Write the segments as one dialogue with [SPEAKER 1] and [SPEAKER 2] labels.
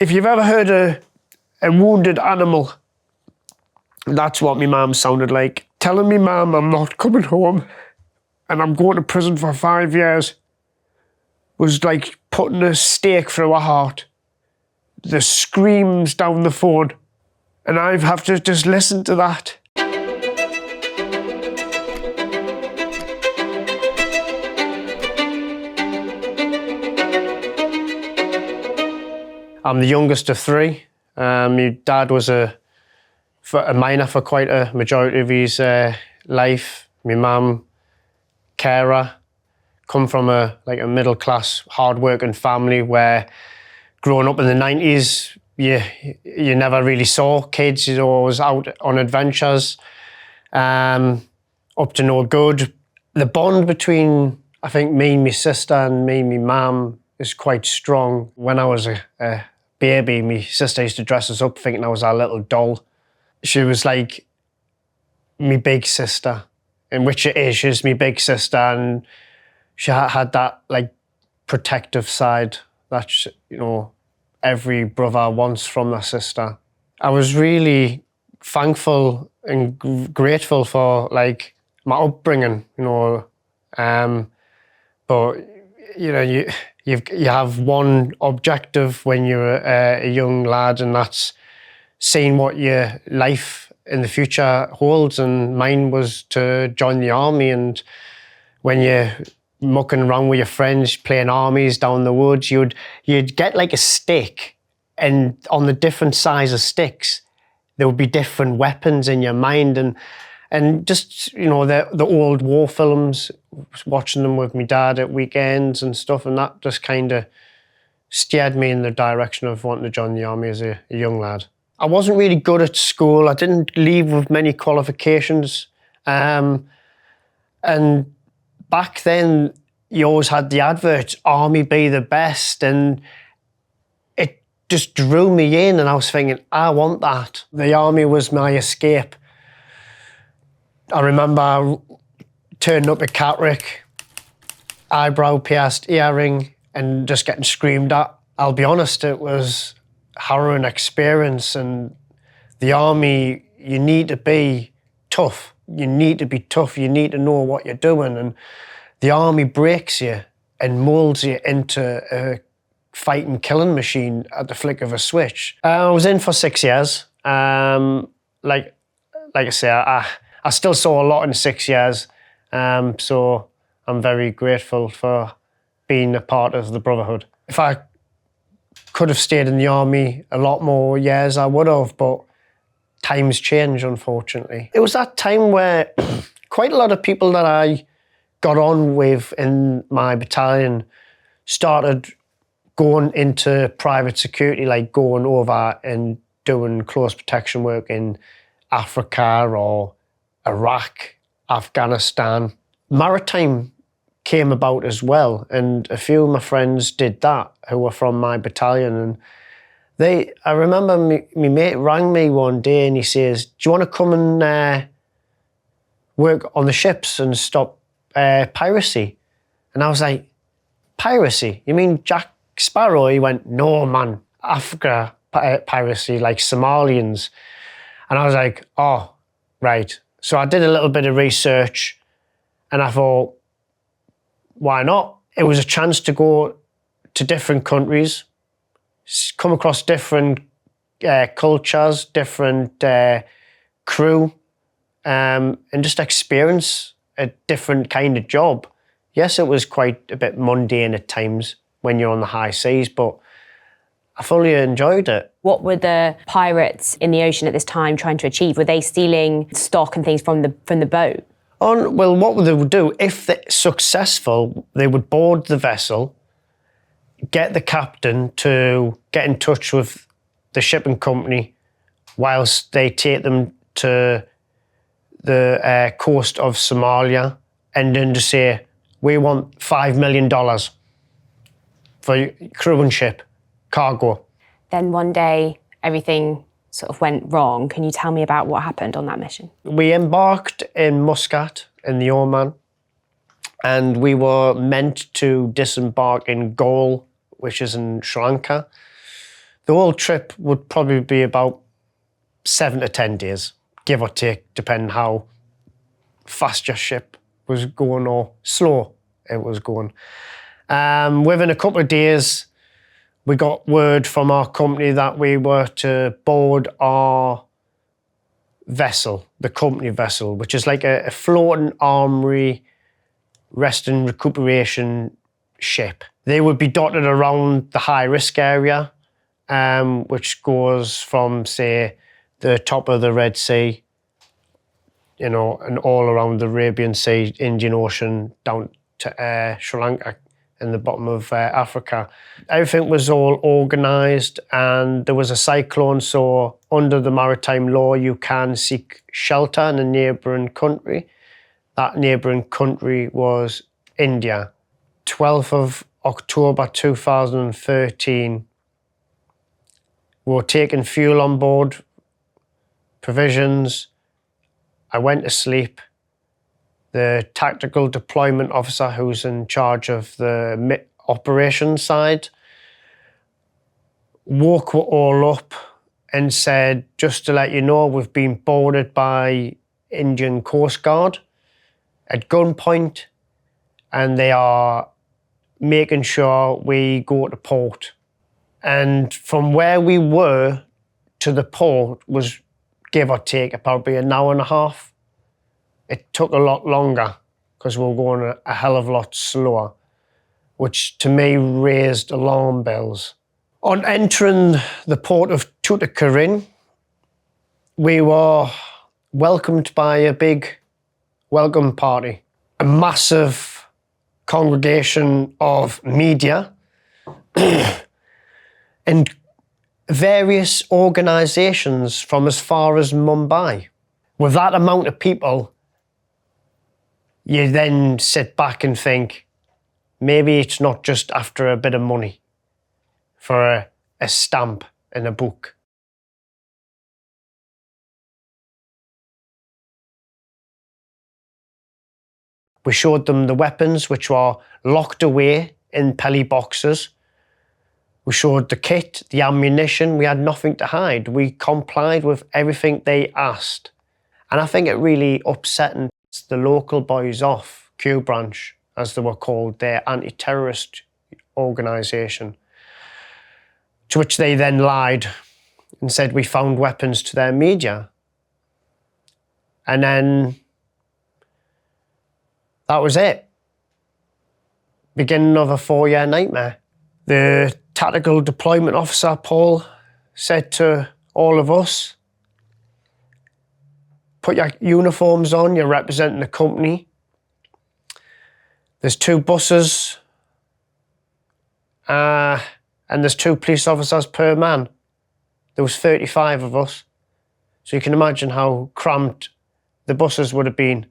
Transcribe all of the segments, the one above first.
[SPEAKER 1] If you've ever heard a wounded animal, that's what my mum sounded like. Telling me mum I'm not coming home and I'm going to prison for 5 years was like putting a stake through her heart. The screams down the phone, and I have to just listen to that. I'm the youngest of three. My dad was a miner for quite a majority of his life. My mum, carer, come from a middle-class, hard-working family where growing up in the 90s, you never really saw kids. You're always out on adventures, up to no good. The bond between, I think, me and my sister and me and my mum is quite strong. When I was a baby, my sister used to dress us up thinking I was our little doll. She was like my big sister, in which it is. She's my big sister, and she had that like protective side that, you know, every brother wants from their sister. I was really thankful and grateful for like my upbringing, you know. But you know, you have one objective when you're a young lad, and that's seeing what your life in the future holds. And mine was to join the army. And when you're mucking around with your friends, playing armies down the woods, you'd get like a stick, and on the different size of sticks, there would be different weapons in your mind. And just, you know, the old war films, watching them with my dad at weekends and stuff, and that just kind of steered me in the direction of wanting to join the army as a young lad. I wasn't really good at school. I didn't leave with many qualifications. And back then, you always had the adverts, Army be the best, and it just drew me in, and I was thinking, I want that. The army was my escape. I remember turning up at Catterick, eyebrow pierced, earring, and just getting screamed at. I'll be honest, it was a harrowing experience. And the army, you need to be tough. You need to be tough. You need to know what you're doing. And the army breaks you and molds you into a fighting, killing machine at the flick of a switch. I was in for 6 years. Like I say, I still saw a lot in 6 years, so I'm very grateful for being a part of the Brotherhood. If I could have stayed in the army a lot more years, I would have, but times change, unfortunately. It was that time where quite a lot of people that I got on with in my battalion started going into private security, like going over and doing close protection work in Africa or Iraq, Afghanistan. Maritime came about as well, and a few of my friends did that who were from my battalion. And I remember my mate rang me one day and he says, do you want to come and work on the ships and stop piracy? And I was like, piracy? You mean Jack Sparrow? He went, no man, Africa piracy, like Somalians. And I was like, oh, right. So I did a little bit of research and I thought, why not? It was a chance to go to different countries, come across different cultures, different crew, and just experience a different kind of job. Yes, it was quite a bit mundane at times when you're on the high seas, but I fully enjoyed it. What were the pirates in the ocean at this time trying to achieve? Were they stealing stock and things from the boat? Well, what they would do, if they're successful, they would board the vessel, get the captain to get in touch with the shipping company whilst they take them to the coast of Somalia, and then to say, we want $5 million for crew and ship. Cargo. Then one day, everything sort of went wrong. Can you tell me about what happened on that mission? We embarked in Muscat in the Oman, and we were meant to disembark in Gaul, which is in Sri Lanka. The whole trip would probably be about 7 to 10 days, give or take, depending how fast your ship was going or slow it was going. Within a couple of days, we got word from our company that we were to board our vessel, the company vessel, which is like a floating armory rest and recuperation ship. They would be dotted around the high risk area, which goes from, say, the top of the Red Sea, you know, and all around the Arabian Sea, Indian Ocean, down to Sri Lanka in the bottom of Africa. Everything was all organised, and there was a cyclone, so under the maritime law you can seek shelter in a neighbouring country. That neighbouring country was India. 12th of October 2013, we were taking fuel on board, provisions. I went to sleep. The tactical deployment officer who's in charge of the operations side woke us all up and said, just to let you know, we've been boarded by Indian Coast Guard at gunpoint, and they are making sure we go to port. And from where we were to the port was, give or take, probably an hour and a half. It took a lot longer because we were going a hell of a lot slower, which to me raised alarm bells. On entering the port of Tuticorin, we were welcomed by a big welcome party, a massive congregation of media and various organisations from as far as Mumbai. With that amount of people, you then sit back and think, maybe it's not just after a bit of money for a stamp in a book. We showed them the weapons, which were locked away in pelly boxes. We showed the kit, the ammunition. We had nothing to hide. We complied with everything they asked. And I think it really upset the local boys off, Q Branch, as they were called, their anti-terrorist organisation, to which they then lied and said we found weapons to their media. And then that was it. Beginning of a 4-year nightmare. The tactical deployment officer, Paul, said to all of us, put your uniforms on, you're representing the company. There's 2 buses and there's 2 police officers per man. There was 35 of us. So you can imagine how cramped the buses would have been.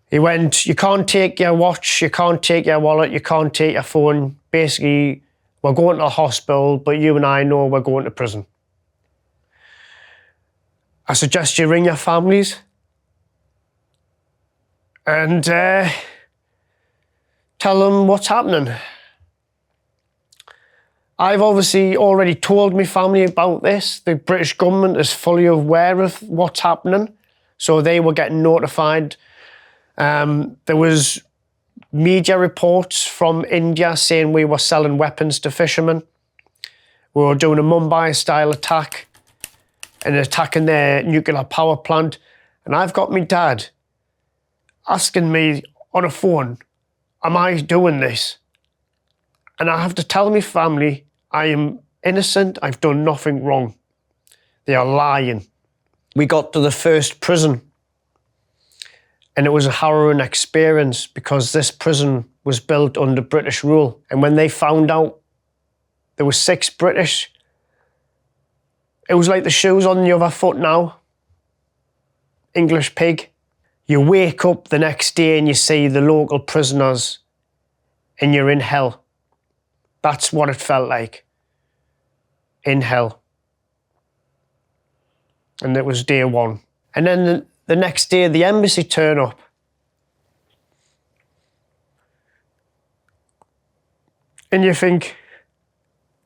[SPEAKER 1] He went, you can't take your watch, you can't take your wallet, you can't take your phone. Basically, we're going to the hospital, but you and I know we're going to prison. I suggest you ring your families and tell them what's happening. I've obviously already told my family about this. The British government is fully aware of what's happening, so they were getting notified. There was media reports from India saying we were selling weapons to fishermen. We were doing a Mumbai-style attack and attacking their nuclear power plant. And I've got my dad asking me on a phone, am I doing this? And I have to tell my family, I am innocent, I've done nothing wrong. They are lying. We got to the first prison, and it was a harrowing experience because this prison was built under British rule. And when they found out there were 6 British, it was like the shoes on the other foot now. English pig. You wake up the next day and you see the local prisoners and you're in hell. That's what it felt like. In hell. And it was day 1. And then the next day, the embassy turn up. And you think,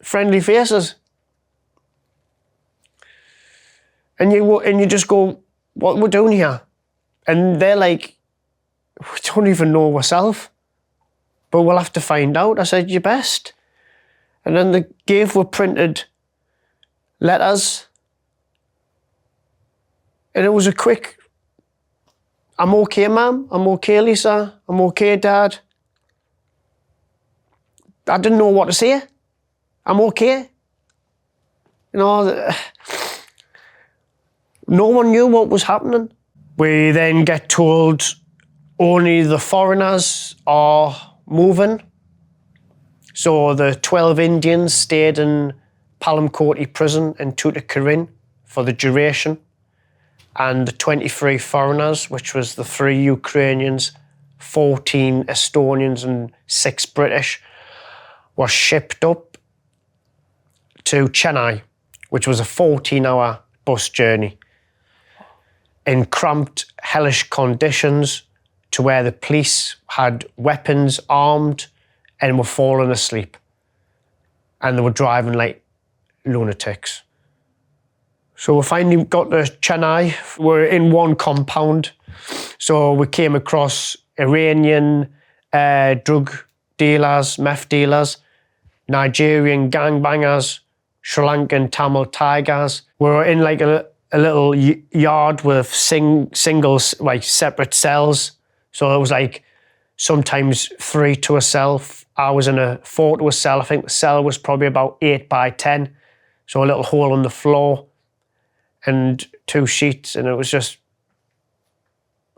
[SPEAKER 1] friendly faces. And you just go, what we're doing here? And they're like, we don't even know ourselves, but we'll have to find out. I said, you best. And then they were printed letters. And it was a quick, I'm okay, Mum. I'm okay, Lisa. I'm okay, Dad. I didn't know what to say. I'm okay. You know, no one knew what was happening. We then get told only the foreigners are moving. So the 12 Indians stayed in Palamcourty prison in Tutankhamun for the duration. And the 23 foreigners, which was the 3 Ukrainians, 14 Estonians and 6 British, were shipped up to Chennai, which was a 14-hour bus journey in cramped, hellish conditions to where the police had weapons, armed, and were falling asleep. And they were driving like lunatics. So we finally got to Chennai. We're in one compound. So we came across Iranian drug dealers, meth dealers, Nigerian gangbangers, Sri Lankan Tamil tigers. We were in like a little yard with singles, like separate cells. So it was like sometimes 3 to a cell. I was in a 4 to a cell. I think the cell was probably about 8 by 10. So a little hole in the floor and 2 sheets, and it was just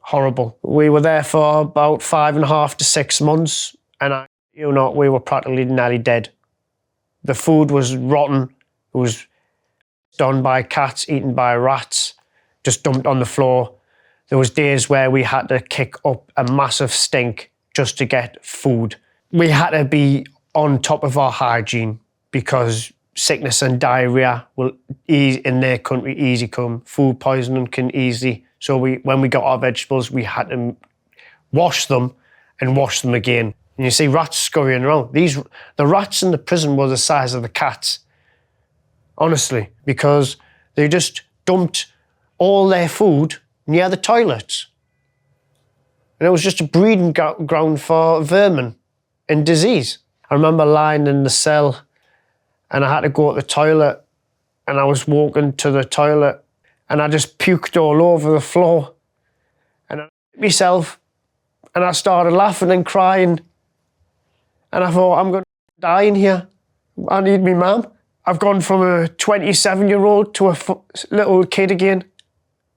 [SPEAKER 1] horrible. We were there for about 5.5 to 6 months, and we were practically nearly dead. The food was rotten. It was done by cats, eaten by rats, just dumped on the floor. There was days where we had to kick up a massive stink just to get food. We had to be on top of our hygiene because sickness and diarrhea will in their country easy come. Food poisoning can easily. So when we got our vegetables, we had to wash them and wash them again. And you see rats scurrying around. The rats in the prison were the size of the cats, honestly, because they just dumped all their food near the toilets. And it was just a breeding ground for vermin and disease. I remember lying in the cell and I had to go to the toilet, and I was walking to the toilet and I just puked all over the floor. And I hit myself and I started laughing and crying. And I thought, I'm going to die in here. I need me mum. I've gone from a 27-year-old to a little kid again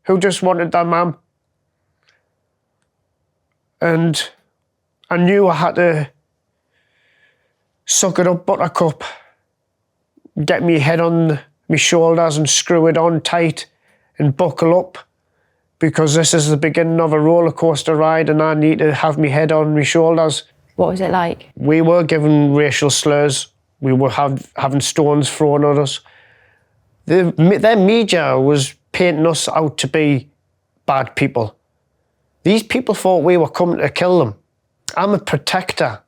[SPEAKER 1] who just wanted their mum. And I knew I had to suck it up, buttercup, get me head on my shoulders and screw it on tight and buckle up, because this is the beginning of a roller coaster ride and I need to have my head on my shoulders.
[SPEAKER 2] What was it like?
[SPEAKER 1] We were given racial slurs. We were having stones thrown at us. Their media was painting us out to be bad people. These people thought we were coming to kill them. I'm a protector.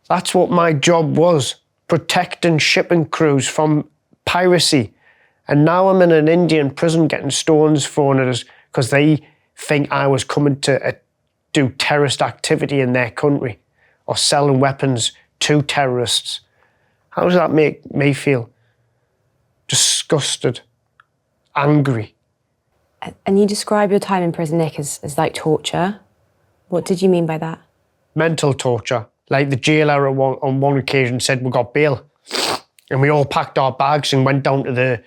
[SPEAKER 1] That's what my job was, protecting shipping crews from piracy. And now I'm in an Indian prison getting stones thrown at us because they think I was coming to do terrorist activity in their country or selling weapons to terrorists. How does that make me feel? Disgusted, angry.
[SPEAKER 2] And you describe your time in prison, Nick, as like torture. What did you mean by that?
[SPEAKER 1] Mental torture. Like the jailer on one occasion said we got bail, and we all packed our bags and went down to the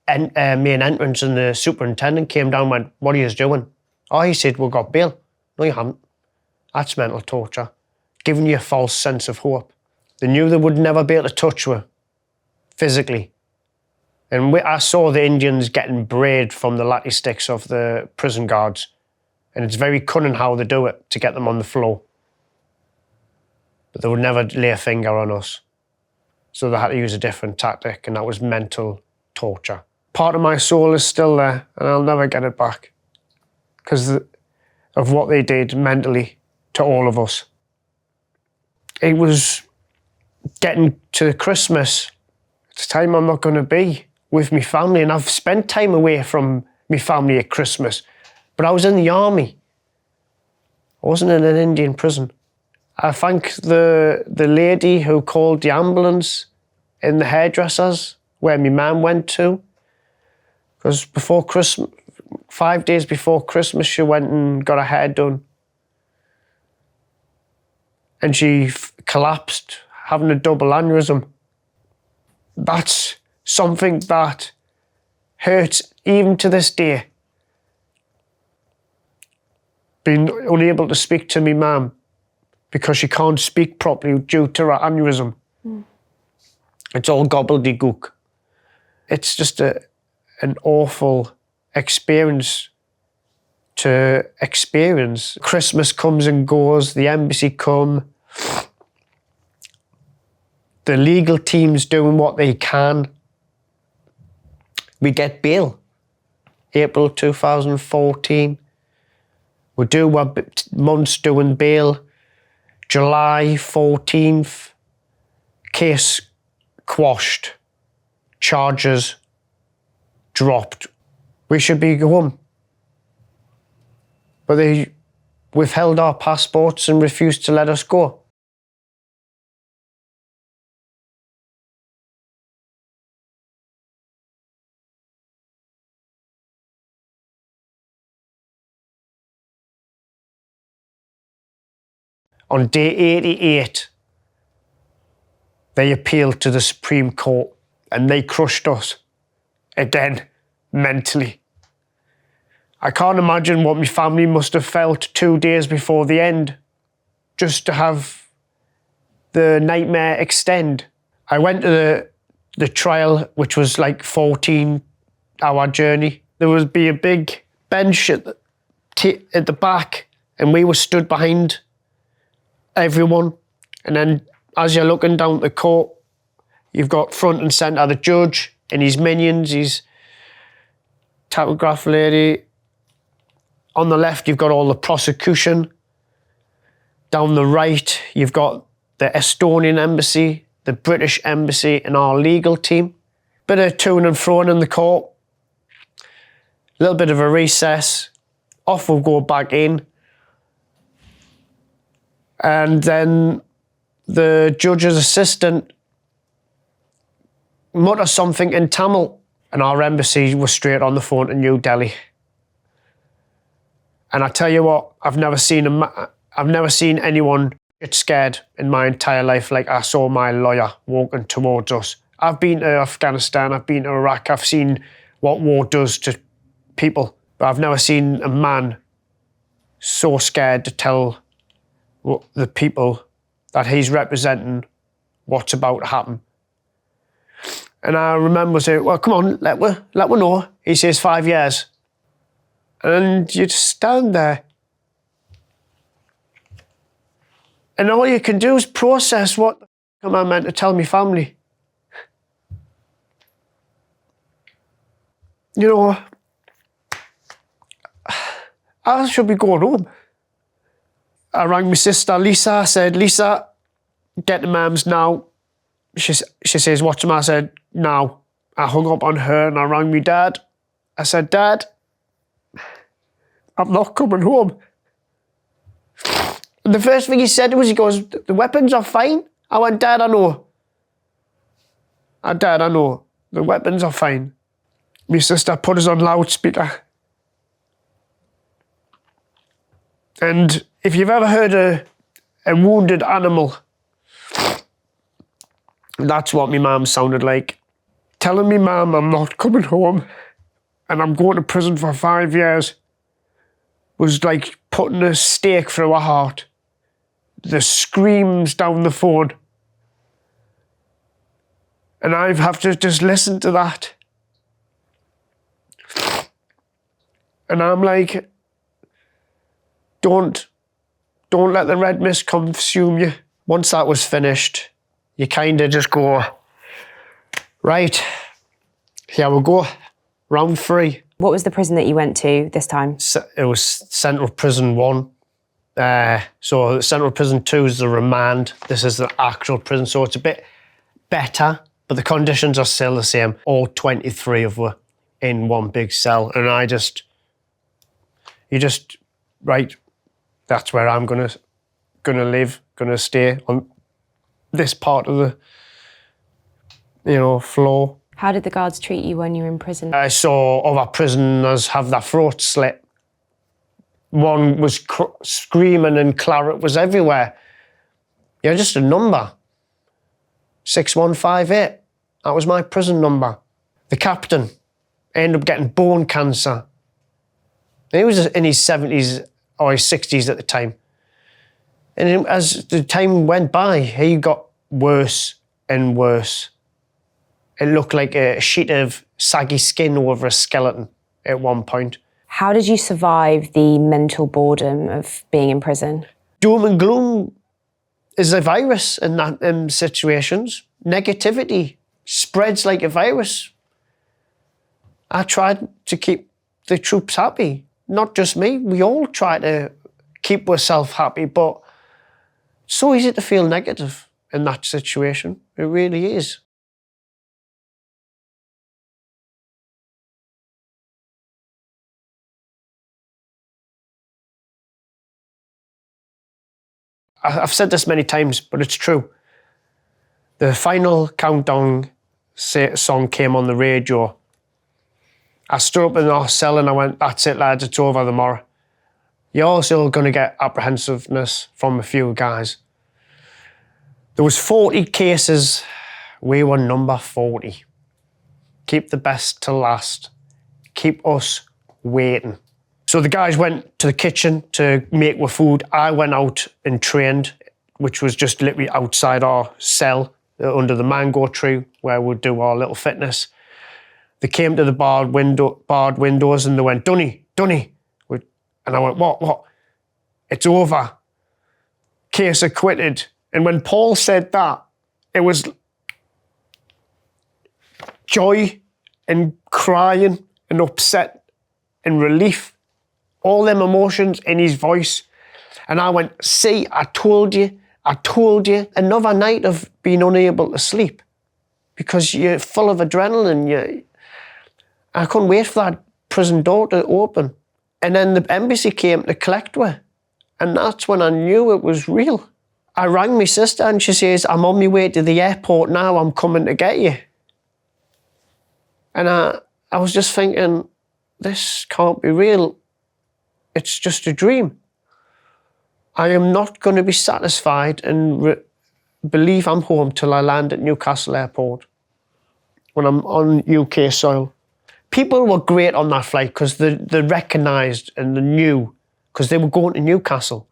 [SPEAKER 1] main entrance, and the superintendent came down and went, "What are you doing?" Oh, he said, "We got bail." No, you haven't. That's mental torture. Giving you a false sense of hope. They knew they would never be able to touch you physically. And I saw the Indians getting braid from the latte sticks of the prison guards. And it's very cunning how they do it to get them on the floor. But they would never lay a finger on us. So they had to use a different tactic, and that was mental torture. Part of my soul is still there, and I'll never get it back because of what they did mentally to all of us. It was getting to Christmas, it's time I'm not going to be with my family. And I've spent time away from my family at Christmas, but I was in the army. I wasn't in an Indian prison. I thank the lady who called the ambulance in the hairdressers where my mum went to. Because before Christmas, 5 days before Christmas, she went and got her hair done. And she collapsed, having a double aneurysm. That's something that hurts even to this day. Being unable to speak to my mum because she can't speak properly due to her aneurysm. It's all gobbledygook. It's just an awful experience to experience. Christmas comes and goes, the embassy come, the legal team's doing what they can. We get bail, April 2014. We do our months doing bail. July 14th, case quashed, charges dropped. We should be home. But they withheld our passports and refused to let us go. On day 88, they appealed to the Supreme Court and they crushed us again, mentally. I can't imagine what my family must have felt 2 days before the end, just to have the nightmare extend. I went to the trial, which was like 14-hour journey. There would be a big bench at the back, and we were stood behind everyone. And then as you're looking down the court, you've got front and centre the judge and his minions, his tachograph lady. On the left, you've got all the prosecution. Down the right, you've got the Estonian embassy, the British embassy, and our legal team. Bit of to and fro in the court. A little bit of a recess. Off we'll go back in. And then the judge's assistant mutters something in Tamil, and our embassy was straight on the phone to New Delhi. And I tell you what, I've never seen anyone get scared in my entire life like I saw my lawyer walking towards us. I've been to Afghanistan, I've been to Iraq, I've seen what war does to people, but I've never seen a man so scared to tell the people that he's representing what's about to happen. And I remember saying, well, come on, let me know. He says 5 years. And you just stand there. And all you can do is process what the am I meant to tell my family. You know, I should be going home. I rang my sister Lisa. I said, Lisa, get the mums now. She says, what's the matter? I said, now. I hung up on her and I rang my dad. I said, Dad, I'm not coming home. And the first thing he said was, he goes, the weapons are fine. I went, Dad, I know. Dad, I know. The weapons are fine. My sister put us on loudspeaker. And if you've ever heard a wounded animal, that's what my mum sounded like. Telling me mum I'm not coming home and I'm going to prison for 5 years was like putting a stake through her heart. The screams down the phone. And I have to just listen to that. And I'm like, don't let the red mist consume you. Once that was finished, you kind of just go, right, here we go, round 3.
[SPEAKER 2] What was the prison that you went to this time?
[SPEAKER 1] It was Central Prison 1, So Central Prison 2 is the remand. This is the actual prison, so it's a bit better, but the conditions are still the same. All 23 of us in one big cell, and right, that's where I'm gonna live, gonna stay on this part of the, floor.
[SPEAKER 2] How did the guards treat you when you were in prison?
[SPEAKER 1] I saw other prisoners have their throats slit. One was screaming and claret was everywhere. You're just a number. 6158. That was my prison number. The captain ended up getting bone cancer. He was in his 70s or his 60s at the time. And as the time went by, he got worse and worse. It looked like a sheet of saggy skin over a skeleton at one point.
[SPEAKER 2] How did you survive the mental boredom of being in prison?
[SPEAKER 1] Doom and gloom is a virus in situations. Negativity spreads like a virus. I tried to keep the troops happy. Not just me, we all try to keep ourselves happy, but it's so easy to feel negative in that situation. It really is. I've said this many times, but it's true. The final countdown song came on the radio. I stood up in our cell and I went, that's it, lads, it's over tomorrow. You're still going to get apprehensiveness from a few guys. There was 40 cases. We were number 40. Keep the best to last. Keep us waiting. So the guys went to the kitchen to make our food. I went out and trained, which was just literally outside our cell under the mango tree where we'd do our little fitness. They came to the barred windows and they went, Dunny. And I went, what? It's over. Case acquitted. And when Paul said that, it was joy and crying and upset and relief. All them emotions in his voice. And I went, see, I told you. Another night of being unable to sleep because you're full of adrenaline. I couldn't wait for that prison door to open. And then the embassy came to collect me. And that's when I knew it was real. I rang my sister and she says, I'm on my way to the airport now, I'm coming to get you. And I was just thinking, this can't be real. It's just a dream. I am not going to be satisfied and believe I'm home till I land at Newcastle Airport when I'm on UK soil. People were great on that flight because they recognised and they knew, because they were going to Newcastle.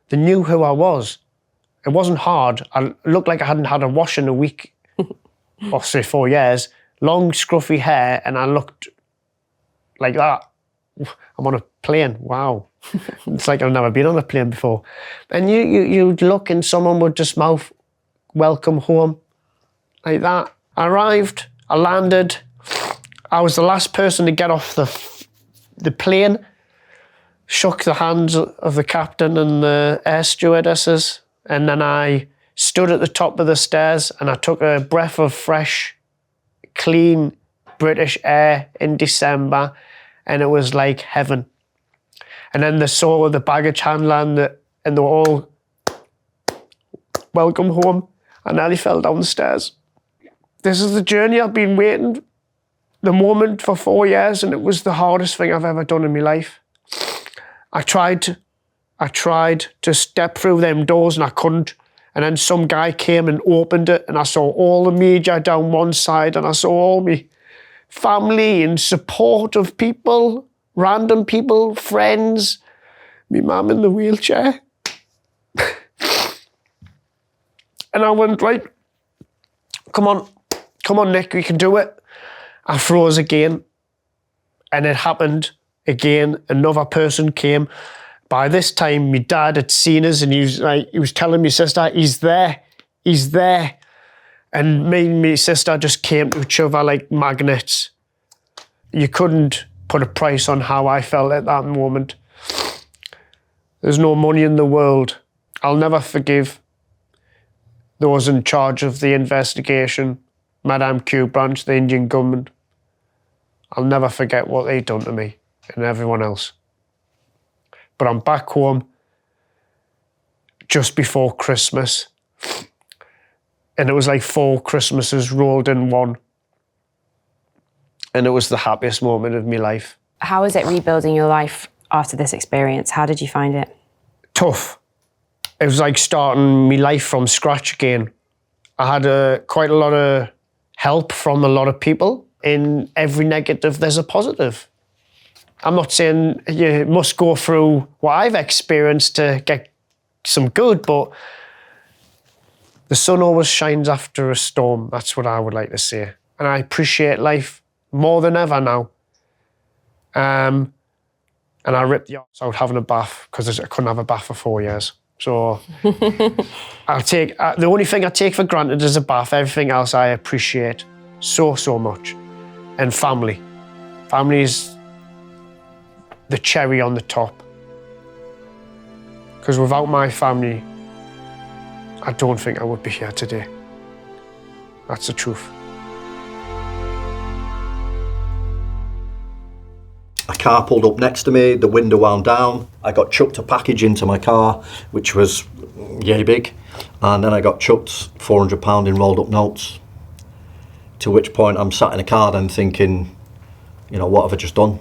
[SPEAKER 1] They knew who I was. It wasn't hard. I looked like I hadn't had a wash in a week, or say 4 years. Long, scruffy hair, and I looked like that. I'm on a plane, wow. It's like I've never been on a plane before. And you'd look and someone would just mouth, welcome home, like that. I arrived, I landed. I was the last person to get off the plane, shook the hands of the captain and the air stewardesses, and then I stood at the top of the stairs and I took a breath of fresh, clean British air in December, and it was like heaven. And then they saw the baggage handler and they were all, welcome home. I nearly fell down the stairs. This is the journey I've been waiting, the moment, for 4 years, and it was the hardest thing I've ever done in my life. I tried to step through them doors and I couldn't. And then some guy came and opened it and I saw all the media down one side and I saw all my family and support of people, random people, friends, my mum in the wheelchair. And I went, right, come on, Nick, we can do it. I froze again, and it happened again. Another person came. By this time, my dad had seen us, and he was telling my sister, he's there. And me and my sister just came to each other like magnets. You couldn't put a price on how I felt at that moment. There's no money in the world. I'll never forgive those in charge of the investigation, Madame Q branch, the Indian government. I'll never forget what they done to me and everyone else. But I'm back home just before Christmas. And it was like 4 Christmases rolled in one. And it was the happiest moment of my life.
[SPEAKER 2] How was it rebuilding your life after this experience? How did you find it?
[SPEAKER 1] Tough. It was like starting my life from scratch again. I had quite a lot of help from a lot of people. In every negative, there's a positive. I'm not saying you must go through what I've experienced to get some good, but the sun always shines after a storm. That's what I would like to say. And I appreciate life more than ever now. And I ripped the arse out having a bath because I couldn't have a bath for 4 years. So I'll take, the only thing I take for granted is a bath. Everything else I appreciate so, so much. And family. Family is the cherry on the top. Because without my family, I don't think I would be here today. That's the truth.
[SPEAKER 3] A car pulled up next to me, the window wound down. I got chucked a package into my car, which was yay big. And then I got chucked £400 in rolled up notes. To which point I'm sat in a car then thinking, you know, what have I just done?